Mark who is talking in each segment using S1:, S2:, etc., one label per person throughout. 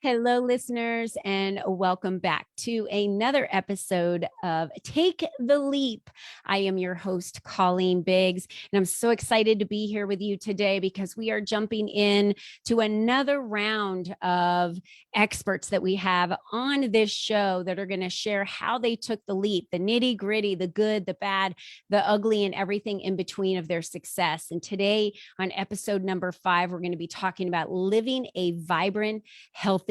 S1: Hello, listeners, and welcome back to another episode of Take the Leap. I am your host, Colleen Biggs, and I'm so excited to be here with you today because we are jumping in to another round of experts that we have on this show that are going to share how they took the leap, the nitty gritty, the good, the bad, the ugly, and everything in between of their success. And today on episode number 5, we're going to be talking about living a vibrant, healthy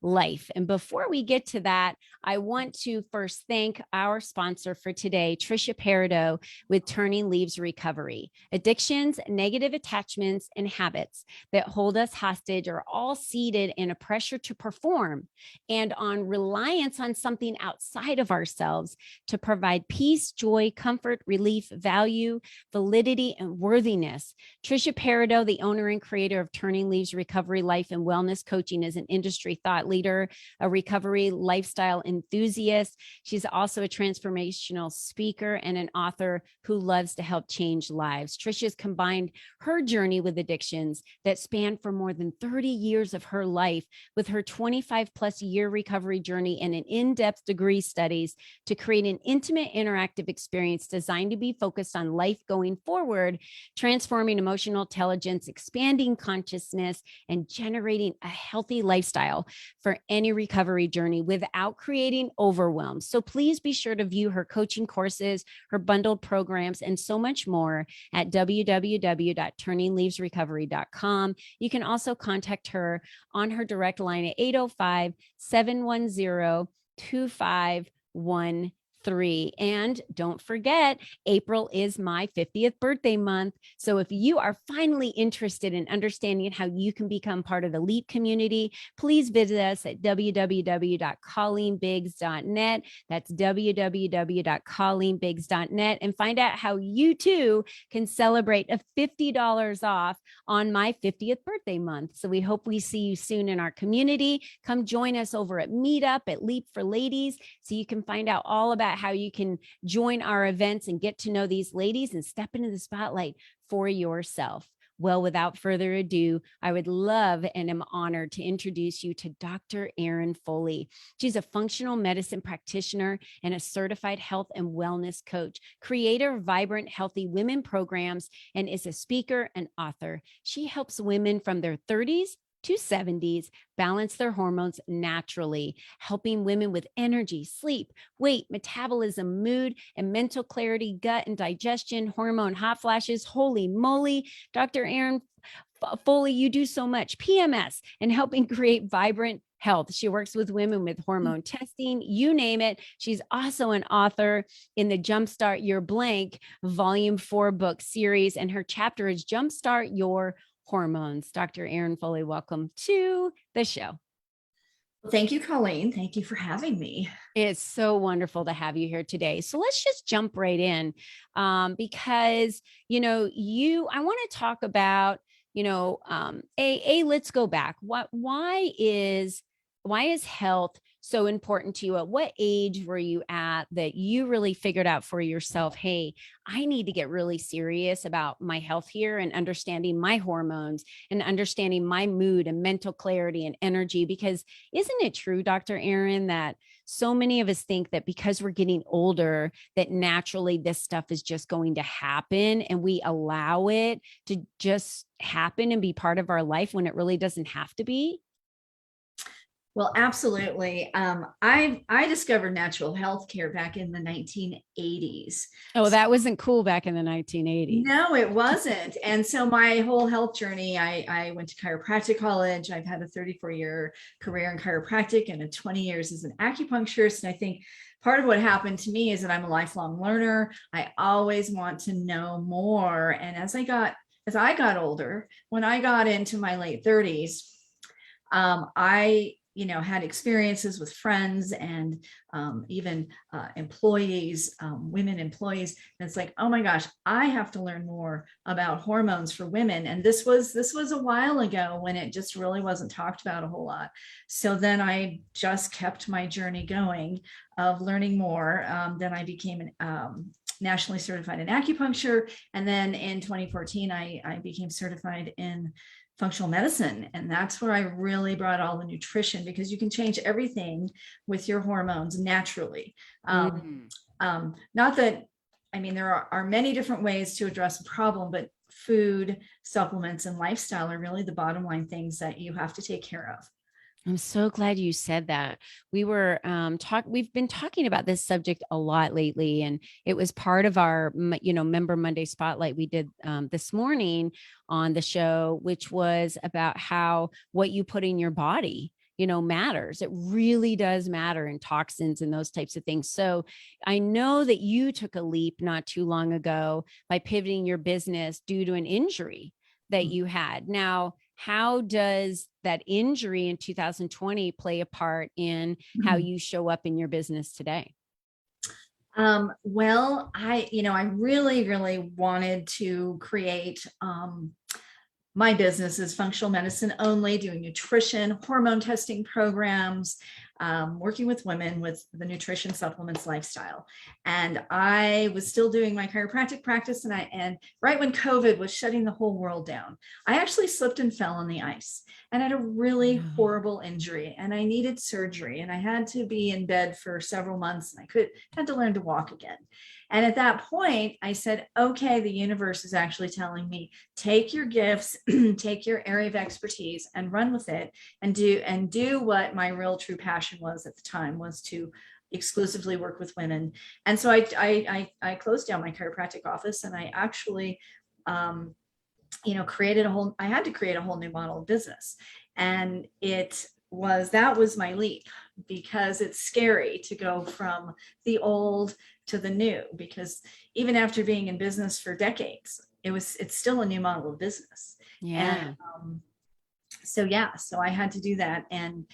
S1: life. And before we get to that, I want to first thank our sponsor for today, Trisha Peridot with Turning Leaves Recovery. Addictions, negative attachments, and habits that hold us hostage are all seated in a pressure to perform and on reliance on something outside of ourselves to provide peace, joy, comfort, relief, value, validity, and worthiness. Trisha Peridot, the owner and creator of Turning Leaves Recovery Life and Wellness Coaching, is an industry thought leader, a recovery lifestyle enthusiast. She's also a transformational speaker and an author who loves to help change lives. Trisha's combined her journey with addictions that span for more than 30 years of her life with her 25 plus year recovery journey and an in-depth degree studies to create an intimate interactive experience designed to be focused on life going forward, transforming emotional intelligence, expanding consciousness, and generating a healthy lifestyle for any recovery journey without creating overwhelm. So please be sure to view her coaching courses, her bundled programs, and so much more at www.turningleavesrecovery.com. You can also contact her on her direct line at 805-710-2513. And don't forget, April is my 50th birthday month. So if you are finally interested in understanding how you can become part of the LEAP community, please visit us at www.colleenbiggs.net. That's www.colleenbiggs.net and find out how you too can celebrate a $50 off on my 50th birthday month. So we hope we see you soon in our community. Come join us over at Meetup at Leap for Ladies so you can find out all about how you can join our events and get to know these ladies and step into the spotlight for yourself. Well, without further ado, I would love and am honored to introduce you to Dr. Erin Foley. She's a functional medicine practitioner and a certified health and wellness coach, creator of Vibrant Healthy Women programs, and is a speaker and author. She helps women from their 30s to 70s balance their hormones naturally, helping women with energy, sleep, weight, metabolism, mood, and mental clarity, gut and digestion, hormone hot flashes. Holy moly, Dr. Erin Foley, you do so much. PMS and helping create vibrant health. She works with women with hormone testing, you name it. She's also an author in the Jumpstart Your Blank Volume 4 book series, and her chapter is Jumpstart Your Hormones. Dr. Erin Foley, welcome to the show.
S2: Well, thank you, Colleen. Thank you for having me.
S1: It's so wonderful to have you here today. So let's just jump right in because, I want to talk about, let's go back. Why is health so important to you? At what age were you at that you really figured out for yourself, hey, I need to get really serious about my health here and understanding my hormones and understanding my mood and mental clarity and energy? Because isn't it true, Dr. Erin, that so many of us think that because we're getting older, that naturally this stuff is just going to happen and we allow it to just happen and be part of our life when it really doesn't have to be?
S2: Well, absolutely. I discovered natural health care back in the 1980s.
S1: Oh, that wasn't cool back in the 1980s.
S2: No, it wasn't. And so my whole health journey, I went to chiropractic college. I've had a 34-year career in chiropractic and 20 years as an acupuncturist. And I think part of what happened to me is that I'm a lifelong learner. I always want to know more. And as I got older, when I got into my late 30s, I had experiences with friends and even employees, women employees. And it's like, oh my gosh, I have to learn more about hormones for women. And this was a while ago when it just really wasn't talked about a whole lot. So then I just kept my journey going of learning more. Then I became nationally certified in acupuncture. And then in 2014, I became certified in functional medicine. And that's where I really brought all the nutrition, because you can change everything with your hormones naturally. Not that, I mean, there are many different ways to address a problem, but food, supplements, and lifestyle are really the bottom line things that you have to take care of.
S1: I'm so glad you said that. We've been talking about this subject a lot lately, and it was part of our, Member Monday Spotlight we did this morning on the show, which was about how what you put in your body, matters. It really does matter, in toxins and those types of things. So I know that you took a leap not too long ago by pivoting your business due to an injury that you had. Now, how does that injury in 2020 play a part in how you show up in your business today?
S2: Well, I really, really wanted to create my business is functional medicine only, doing nutrition, hormone testing programs, working with women with the nutrition, supplements, lifestyle. And I was still doing my chiropractic practice. And right when COVID was shutting the whole world down, I actually slipped and fell on the ice and had a really horrible injury, and I needed surgery, and I had to be in bed for several months, and I had to learn to walk again. And at that point, I said, okay, the universe is actually telling me, take your gifts, take your area of expertise and run with it, and do what my real true passion was at the time, was to exclusively work with women. And so I closed down my chiropractic office, and I actually, I had to create a whole new model of business. And that was my leap, because it's scary to go from the old to the new, because even after being in business for decades, it's still a new model of business.
S1: Yeah.
S2: And so I had to do that. And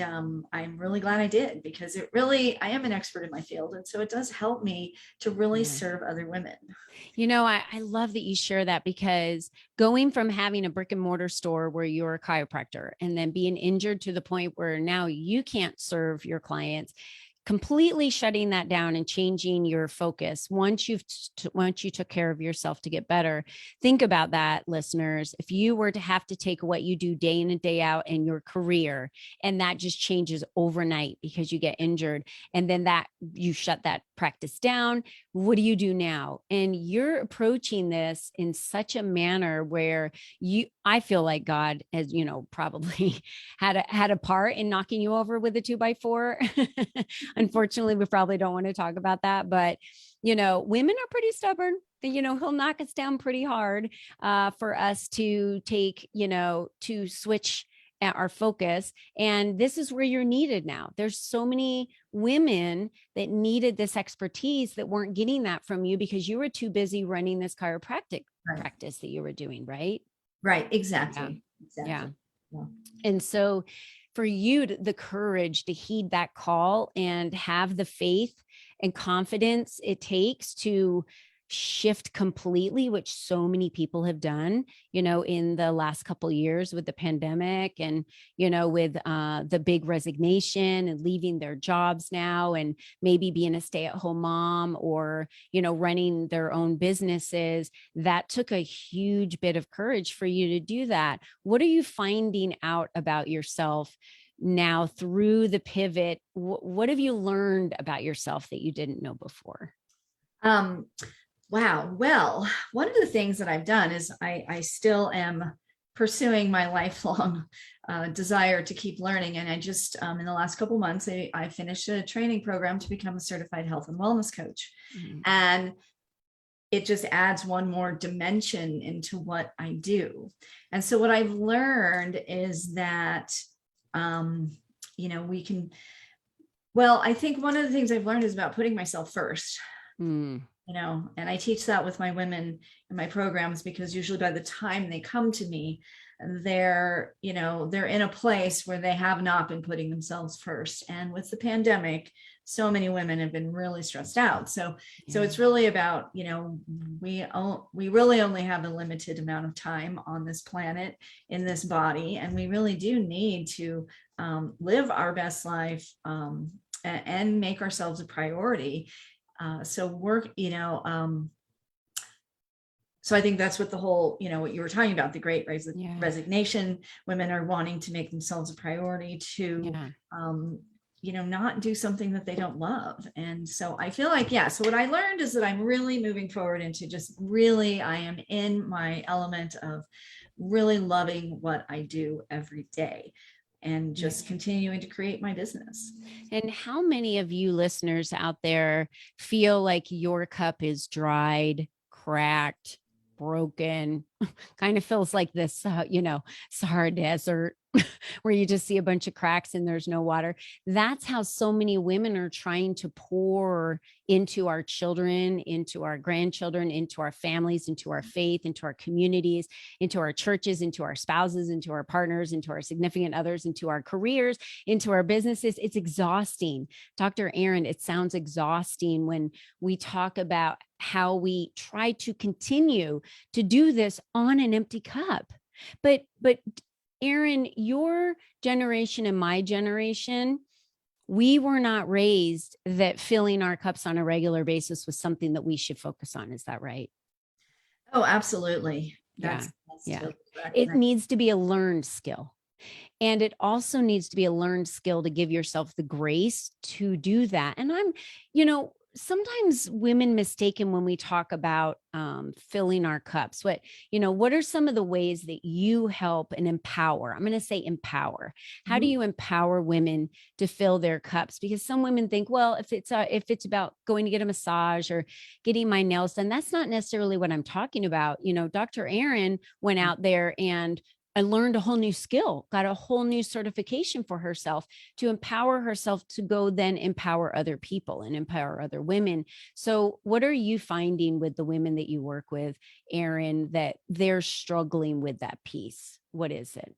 S2: I'm really glad I did, because I am an expert in my field. And so it does help me to really serve other women.
S1: I love that you share that, because going from having a brick and mortar store where you're a chiropractor and then being injured to the point where now you can't serve your clients, completely shutting that down and changing your focus once you took care of yourself to get better. Think about that, listeners. If you were to have to take what you do day in and day out in your career, and that just changes overnight because you get injured, and then that you shut that practice down, what do you do now? And you're approaching this in such a manner where I feel like God has, probably had a part in knocking you over with a 2x4. Unfortunately, we probably don't want to talk about that, but women are pretty stubborn. He'll knock us down pretty hard for us to take, to switch our focus. And this is where you're needed now. There's so many women that needed this expertise that weren't getting that from you because you were too busy running this chiropractic practice that you were doing, right?
S2: Right. Exactly.
S1: Yeah. And so for you, the courage to heed that call and have the faith and confidence it takes to shift completely, which so many people have done, in the last couple of years with the pandemic, and, with the big resignation and leaving their jobs now, and maybe being a stay-at-home mom, or, running their own businesses. That took a huge bit of courage for you to do that. What are you finding out about yourself now through the pivot? What have you learned about yourself that you didn't know before?
S2: Wow. Well, one of the things that I've done is I still am pursuing my lifelong desire to keep learning. And I just, in the last couple of months, I finished a training program to become a certified health and wellness coach. Mm-hmm. And it just adds one more dimension into what I do. And so what I've learned is that, we can, I think one of the things I've learned is about putting myself first. And I teach that with my women in my programs, because usually by the time they come to me, they're in a place where they have not been putting themselves first. And with the pandemic, so many women have been really stressed out. So it's really about, we really only have a limited amount of time on this planet, in this body. And we really do need to live our best life and make ourselves a priority. So work, so I think that's what the whole, what you were talking about, the great resignation, women are wanting to make themselves a priority to, not do something that they don't love. And so I feel like, so what I learned is that I'm really moving forward into just really, I am in my element of really loving what I do every day and just continuing to create my business.
S1: And how many of you listeners out there feel like your cup is dried, cracked, broken, kind of feels like this, Sahara Desert where you just see a bunch of cracks and there's no water. That's how so many women are trying to pour into our children, into our grandchildren, into our families, into our faith, into our communities, into our churches, into our spouses, into our partners, into our significant others, into our careers, into our businesses. It's exhausting. Dr. Aaron, it sounds exhausting when we talk about how we try to continue to do this on an empty cup. But Aaron, your generation and my generation, we were not raised that filling our cups on a regular basis was something that we should focus on. Is that right?
S2: Oh, absolutely.
S1: That's totally correct. It needs to be a learned skill. And it also needs to be a learned skill to give yourself the grace to do that. And sometimes women mistaken when we talk about filling our cups. What are some of the ways that you help and empower? I'm going to say empower. How do you empower women to fill their cups? Because some women think, well, if it's about going to get a massage or getting my nails done, that's not necessarily what I'm talking about. Dr. Aaron went out there and I learned a whole new skill, got a whole new certification for herself to empower herself to go then empower other people and empower other women. So what are you finding with the women that you work with, Erin, that they're struggling with that piece? What is it?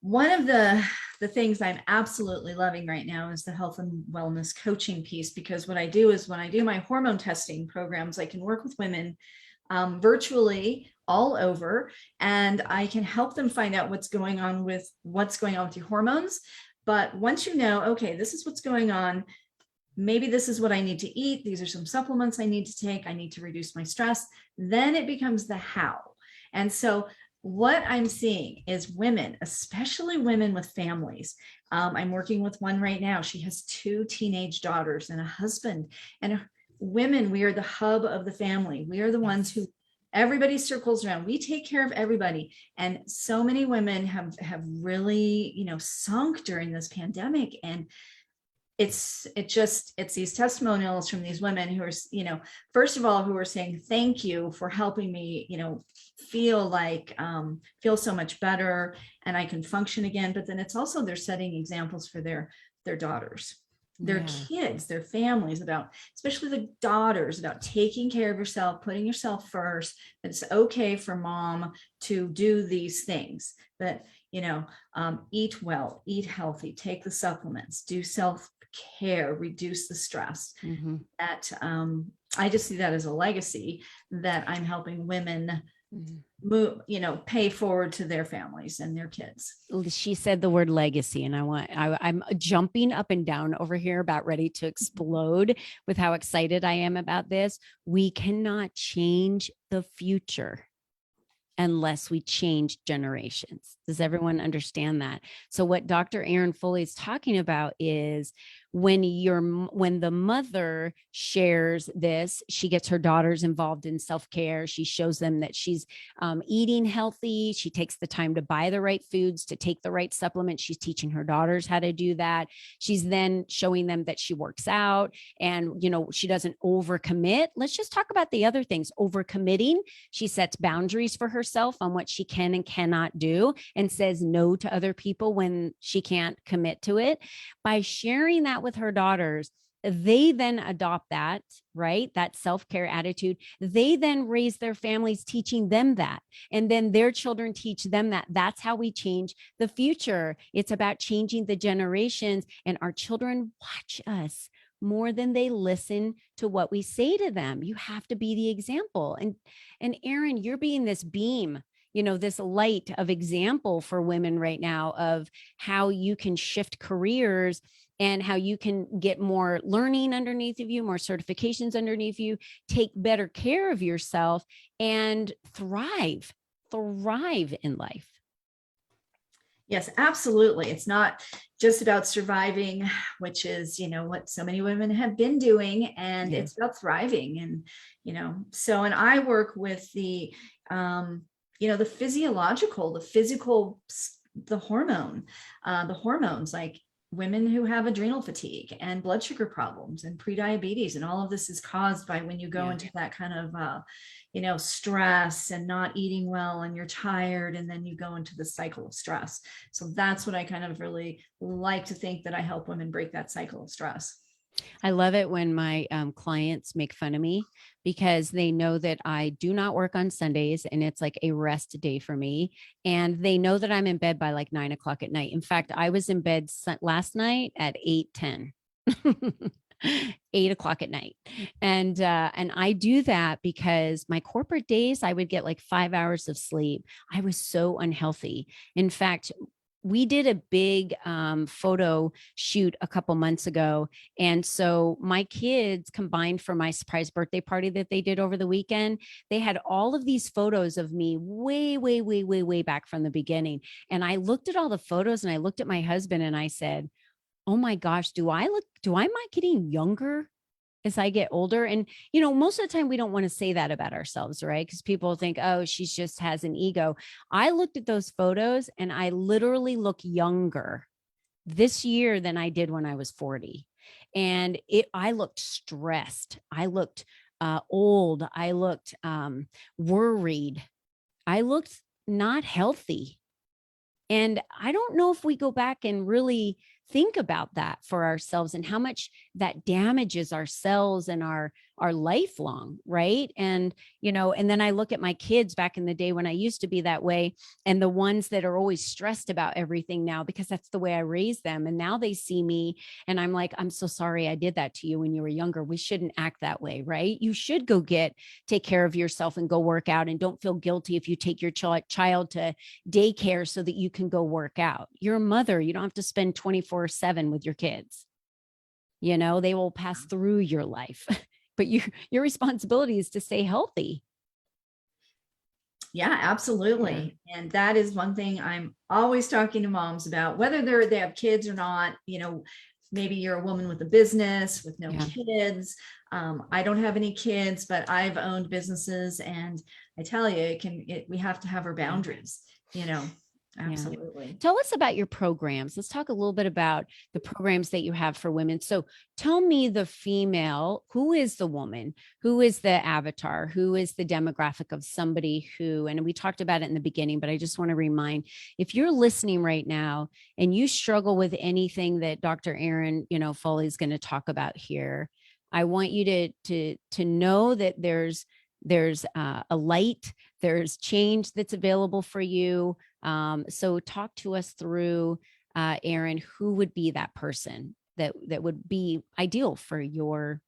S2: One of the things I'm absolutely loving right now is the health and wellness coaching piece, because what I do is when I do my hormone testing programs, I can work with women virtually all over, and I can help them find out what's going on with your hormones. But once you know, okay, this is what's going on, maybe this is what I need to eat, these are some supplements I need to take, I need to reduce my stress, then it becomes the how. And so what I'm seeing is women, especially women with families. I'm working with one right now. She has 2 teenage daughters and a husband. And women, we are the hub of the family. We are the ones who everybody circles around. We take care of everybody. And so many women have really, sunk during this pandemic. And it's these testimonials from these women who are, first of all, who are saying, thank you for helping me, feel so much better and I can function again. But then it's also, they're setting examples for their daughters, their kids, their families, especially the daughters, about taking care of yourself, putting yourself first. That it's okay for mom to do these things, that, eat well, eat healthy, take the supplements, do self-care, reduce the stress. That I just see that as a legacy that I'm helping women move, pay forward to their families and their kids.
S1: She said the word legacy, and I'm jumping up and down over here, about ready to explode with how excited I am about this. We cannot change the future unless we change generations. Does everyone understand that? So what Dr. Aaron Foley is talking about is when the mother shares this, she gets her daughters involved in self-care. She shows them that she's eating healthy. She takes the time to buy the right foods, to take the right supplements. She's teaching her daughters how to do that. She's then showing them that she works out and, she doesn't overcommit. Let's just talk about the other things. Overcommitting. She sets boundaries for herself on what she can and cannot do and says no to other people when she can't commit to it. By sharing that with her daughters, they then adopt that, right? That self-care attitude. They then raise their families teaching them that. And then their children teach them that. That's how we change the future. It's about changing the generations, and our children watch us more than they listen to what we say to them. You have to be the example. And Erin, you're being this beam, this light of example for women right now of how you can shift careers and how you can get more learning underneath of you, more certifications underneath you, take better care of yourself, and thrive in life.
S2: Yes, absolutely. It's not just about surviving, which is, what so many women have been doing, and
S1: Yeah.
S2: it's about thriving. And, and I work with the physiological, the physical, the hormones, like women who have adrenal fatigue and blood sugar problems and prediabetes. And all of this is caused by when you go into that kind of, stress and not eating well, and you're tired, and then you go into the cycle of stress. So that's what I kind of really like to think, that I help women break that cycle of stress.
S1: I love it when my clients make fun of me because they know that I do not work on Sundays, and it's like a rest day for me. And they know that I'm in bed by like 9 o'clock at night. In fact, I was in bed last night at 8:10. 8 o'clock at night. And I do that because my corporate days, I would get like 5 hours of sleep. I was so unhealthy. In fact, we did a big photo shoot a couple months ago. And so my kids combined for my surprise birthday party that they did over the weekend, they had all of these photos of me way back from the beginning. And I looked at all the photos, and I looked at my husband, and I said, oh my gosh, am I getting younger as I get older? And, most of the time we don't want to say that about ourselves, right? Because people think, oh, she just has an ego. I looked at those photos, and I literally look younger this year than I did when I was 40. And I looked stressed. I looked old. I looked worried. I looked not healthy. And I don't know if we go back and really think about that for ourselves, and how much that damages our cells and our lifelong, right? And and then I look at my kids back in the day when I used to be that way, and the ones that are always stressed about everything now, because that's the way I raised them. And now they see me, and I'm like, I'm so sorry I did that to you when you were younger. We shouldn't act that way, right? You should take care of yourself and go work out, and don't feel guilty if you take your child to daycare so that you can go work out. You're a mother. You don't have to spend 24/7 with your kids. They will pass through your life, but your responsibility is to stay healthy.
S2: Yeah, absolutely. Yeah. And that is one thing I'm always talking to moms about, whether they have kids or not. Maybe you're a woman with a business with no kids. I don't have any kids, but I've owned businesses, and I tell you, we have to have our boundaries, Absolutely.
S1: Yeah. Tell us about your programs. Let's talk a little bit about the programs that you have for women. So tell me, the female, who is the woman, who is the avatar, who is the demographic of somebody who, and we talked about it in the beginning, but I just want to remind, if you're listening right now and you struggle with anything that Dr. Aaron, Foley is going to talk about here, I want you to know that there's a light, there's change that's available for you. So talk to us through, Erin, who would be that person that would be ideal for your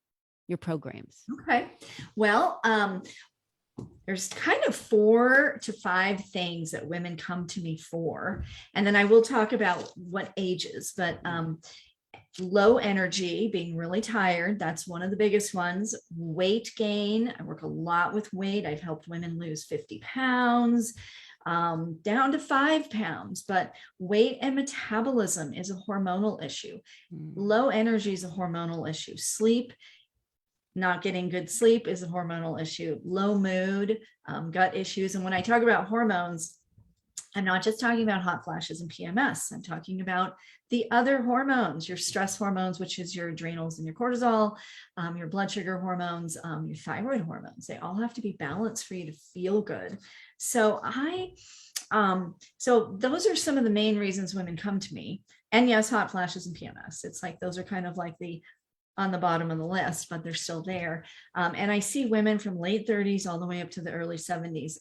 S1: programs?
S2: Okay. Well, there's kind of 4 to 5 things that women come to me for. And then I will talk about what ages, but low energy, being really tired. That's one of the biggest ones. Weight gain. I work a lot with weight. I've helped women lose 50 pounds. Down to 5 pounds, but weight and metabolism is a hormonal issue. Low energy is a hormonal issue. Sleep, not getting good sleep is a hormonal issue. Low mood, gut issues. And when I talk about hormones, I'm not just talking about hot flashes and PMS. I'm talking about the other hormones, your stress hormones, which is your adrenals and your cortisol, your blood sugar hormones, your thyroid hormones. They all have to be balanced for you to feel good. So so those are some of the main reasons women come to me. And yes, hot flashes and PMS. It's like, those are kind of like on the bottom of the list, but they're still there. And I see women from late 30s all the way up to the early 70s.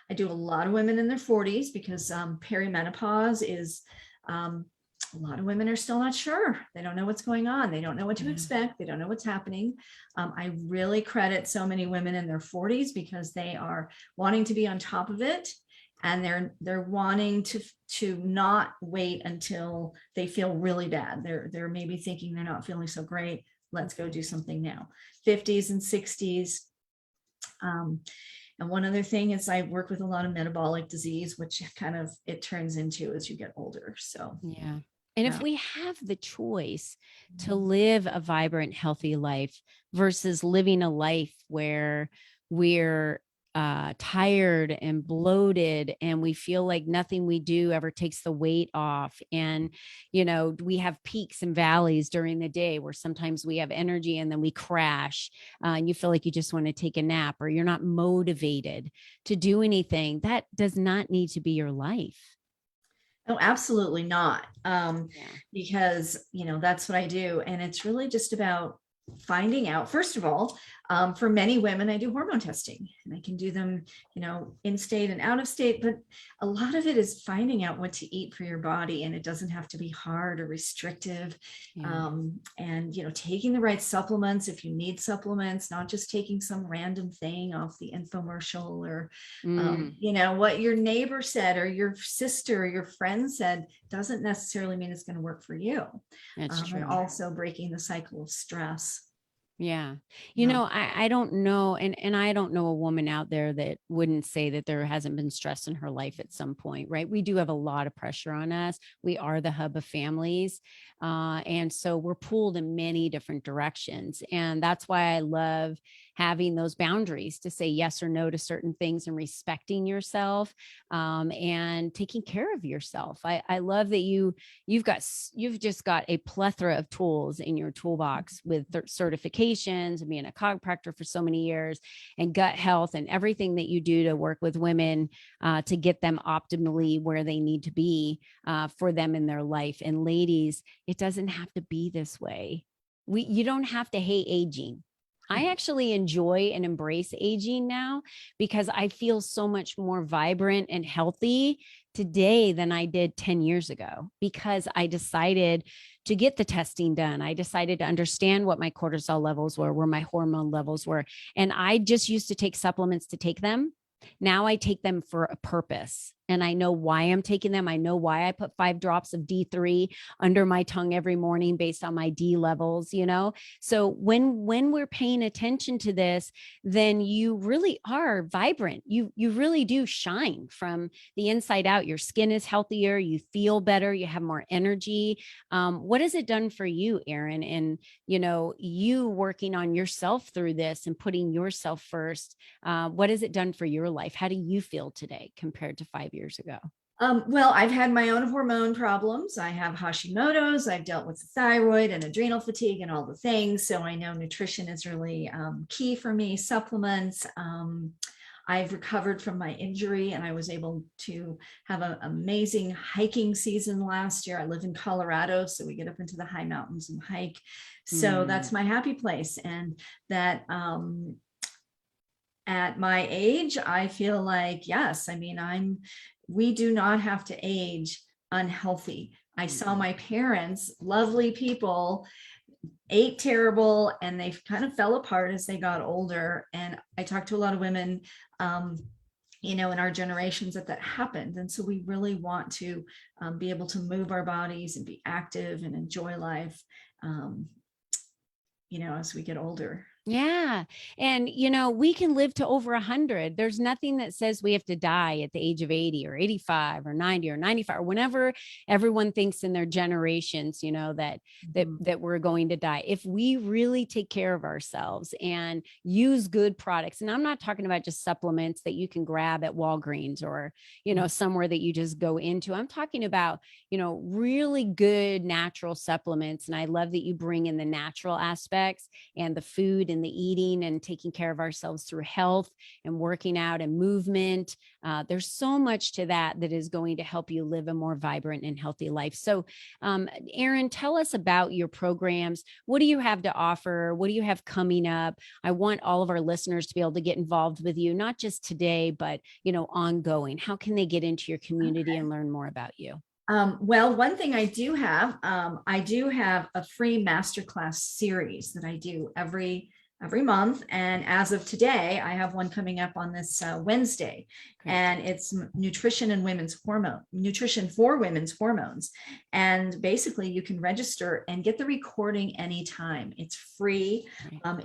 S2: I do a lot of women in their 40s because perimenopause is, a lot of women are still not sure. They don't know what's going on. They don't know what to expect. They don't know what's happening. I really credit so many women in their 40s because they are wanting to be on top of it. and they're wanting to not wait until they feel really bad. They're maybe thinking they're not feeling so great. Let's go do something now. 50s and 60s. And one other thing is I work with a lot of metabolic disease, which kind of it turns into as you get older. So
S1: yeah. And
S2: yeah.
S1: if we have the choice to live a vibrant, healthy life versus living a life where we're tired and bloated and we feel like nothing we do ever takes the weight off. And, we have peaks and valleys during the day where sometimes we have energy and then we crash and you feel like you just want to take a nap or you're not motivated to do anything. That does not need to be your life.
S2: Oh, absolutely not.
S1: Yeah.
S2: Because, that's what I do. And it's really just about finding out, first of all, for many women, I do hormone testing and I can do them, in state and out of state, but a lot of it is finding out what to eat for your body. And it doesn't have to be hard or restrictive.
S1: Yeah.
S2: And, taking the right supplements, if you need supplements, not just taking some random thing off the infomercial or, what your neighbor said or your sister or your friend said doesn't necessarily mean it's going to work for you.
S1: That's true.
S2: And also breaking the cycle of stress.
S1: Yeah.
S2: Yeah.
S1: I don't know. And I don't know a woman out there that wouldn't say that there hasn't been stress in her life at some point, right? We do have a lot of pressure on us. We are the hub of families. And so we're pulled in many different directions. And that's why I love having those boundaries to say yes or no to certain things and respecting yourself and taking care of yourself. I love that you've just got a plethora of tools in your toolbox with certifications and being a chiropractor for so many years and gut health and everything that you do to work with women to get them optimally where they need to be for them in their life. And ladies, it doesn't have to be this way. You don't have to hate aging. I actually enjoy and embrace aging now because I feel so much more vibrant and healthy today than I did 10 years ago because I decided to get the testing done. I decided to understand what my cortisol levels were, where my hormone levels were. And I just used to take supplements to take them. Now I take them for a purpose and I know why I'm taking them. I know why I put 5 drops of D3 under my tongue every morning based on my D levels, So when we're paying attention to this, then you really are vibrant. You really do shine from the inside out. Your skin is healthier. You feel better. You have more energy. What has it done for you, Erin? And, you working on yourself through this and putting yourself first. What has it done for your life? How do you feel today compared to 5 years ago?
S2: Well, I've had my own hormone problems. I have Hashimoto's. I've dealt with thyroid and adrenal fatigue and all the things. So I know nutrition is really key for me. Supplements. I've recovered from my injury and I was able to have an amazing hiking season last year. I live in Colorado, so we get up into the high mountains and hike. So that's my happy place. And that at my age, I feel like, yes, we do not have to age unhealthy. I saw my parents, lovely people, ate terrible, and they kind of fell apart as they got older. And I talked to a lot of women, in our generations that happened. And so we really want to be able to move our bodies and be active and enjoy life, as we get older.
S1: Yeah. And, we can live to over 100. There's nothing that says we have to die at the age of 80 or 85 or 90 or 95 or whenever everyone thinks in their generations, that we're going to die. If we really take care of ourselves and use good products, and I'm not talking about just supplements that you can grab at Walgreens or, somewhere that you just go into. I'm talking about, really good natural supplements. And I love that you bring in the natural aspects and the food and the eating and taking care of ourselves through health and working out and movement. There's so much to that is going to help you live a more vibrant and healthy life. So, Erin, tell us about your programs. What do you have to offer? What do you have coming up? I want all of our listeners to be able to get involved with you, not just today, but, ongoing. How can they get into your community and learn more about you?
S2: Well, one thing I do have a free masterclass series that I do every every month. And as of today, I have one coming up on this Wednesday.
S1: Great.
S2: And it's nutrition for women's hormones. And basically you can register and get the recording anytime. It's free.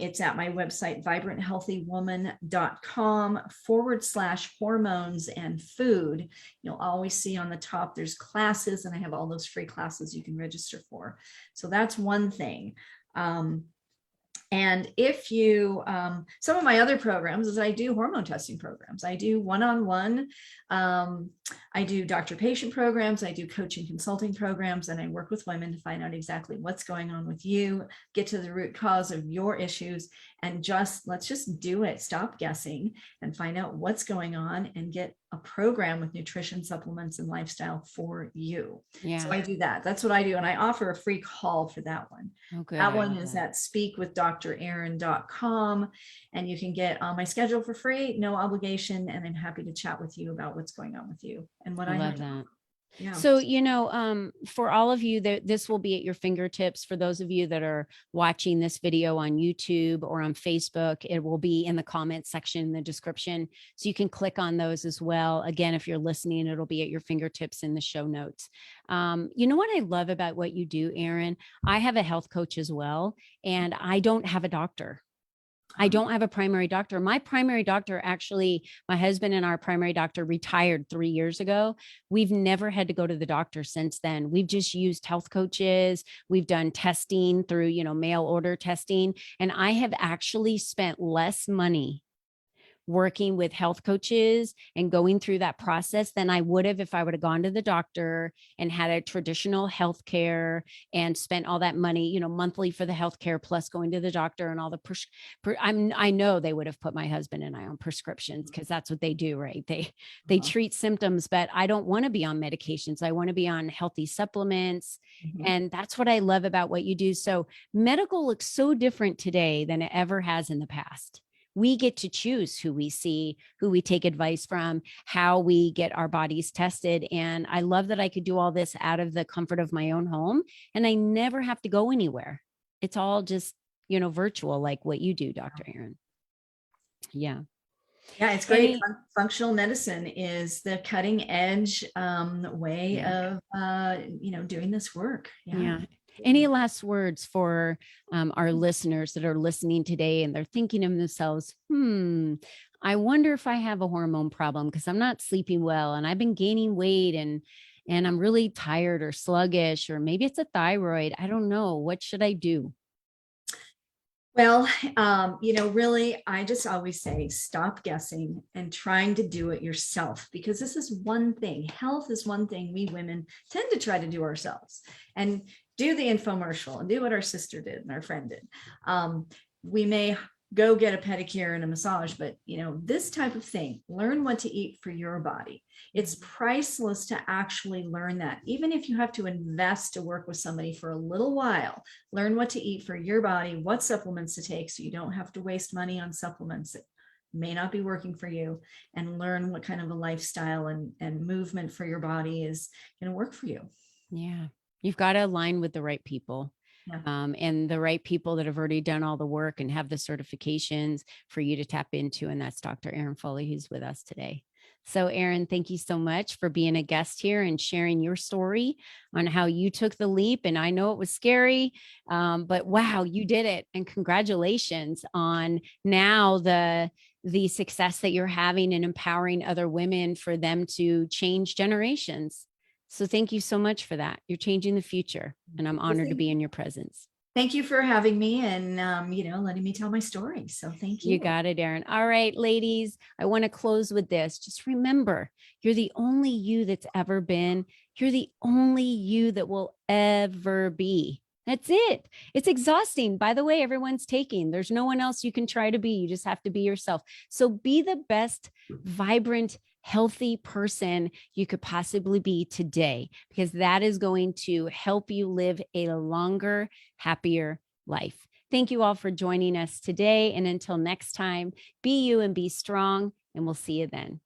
S2: It's at my website, vibranthealthywoman.com/hormones and food. You'll always see on the top, there's classes, and I have all those free classes you can register for. So that's one thing. And if you, some of my other programs is I do hormone testing programs. I do one-on-one. I do doctor-patient programs. I do coaching consulting programs, and I work with women to find out exactly what's going on with you, get to the root cause of your issues, and let's just do it. Stop guessing and find out what's going on and get a program with nutrition, supplements, and lifestyle for you.
S1: Yeah.
S2: So I do that. That's what I do. And I offer a free call for that one.
S1: Okay.
S2: That one is at speakwithdrerin.com, and you can get on my schedule for free, no obligation. And I'm happy to chat with you about what's going on with you and what I
S1: love
S2: have to
S1: that.
S2: offer. Yeah.
S1: So, for all of you that this will be at your fingertips, for those of you that are watching this video on YouTube or on Facebook, it will be in the comments section in the description. So you can click on those as well. Again, if you're listening, it'll be at your fingertips in the show notes. You know what I love about what you do, Erin? I have a health coach as well, and I don't have a doctor. I don't have a primary doctor. My primary doctor, actually, my husband and our primary doctor retired 3 years ago. We've never had to go to the doctor since then. We've just used health coaches. We've done testing through, mail order testing. And I have actually spent less money working with health coaches and going through that process than I would have if I would have gone to the doctor and had a traditional health care and spent all that money, monthly for the health care plus going to the doctor and all the I know they would have put my husband and I on prescriptions because that's what they do, right? They treat symptoms, but I don't want to be on medications. I want to be on healthy supplements. And that's what I love about what you do. So medical looks so different today than it ever has in the past. We get to choose who we see, who we take advice from, how we get our bodies tested. And I love that I could do all this out of the comfort of my own home, and I never have to go anywhere. It's all just, virtual, like what you do, Dr. Erin. Yeah.
S2: Yeah, it's great. Functional medicine is the cutting edge way of, doing this work.
S1: Yeah. Any last words for our listeners that are listening today and they're thinking of themselves, I wonder if I have a hormone problem because I'm not sleeping well and I've been gaining weight and I'm really tired or sluggish, or maybe it's a thyroid. I don't know. What should I do?
S2: Well, really, I just always say, stop guessing and trying to do it yourself, because this is one thing. Health is one thing we women tend to try to do ourselves and do the infomercial and do what our sister did and our friend did. We may go get a pedicure and a massage, but this type of thing, learn what to eat for your body. It's priceless to actually learn that. Even if you have to invest to work with somebody for a little while, learn what to eat for your body, what supplements to take, so you don't have to waste money on supplements that may not be working for you, and learn what kind of a lifestyle and movement for your body is going to work for you.
S1: Yeah. You've got to align with the right people.
S2: Yeah.
S1: And the right people that have already done all the work and have the certifications for you to tap into. And that's Dr. Aaron Foley, who's with us today. So Erin, thank you so much for being a guest here and sharing your story on how you took the leap. And I know it was scary, but wow, you did it. And congratulations on now the success that you're having and empowering other women for them to change generations. So thank you so much for that. You're changing the future, and I'm honored to be in your presence.
S2: Thank you for having me and, letting me tell my story. So thank you.
S1: You got it, Erin. All right, ladies, I want to close with this. Just remember, you're the only you that's ever been. You're the only you that will ever be. That's it. It's exhausting. By the way, everyone's taking. There's no one else you can try to be. You just have to be yourself. So be the best, vibrant, healthy person you could possibly be today, because that is going to help you live a longer, happier life. Thank you all for joining us today. And until next time, be you and be strong, and we'll see you then.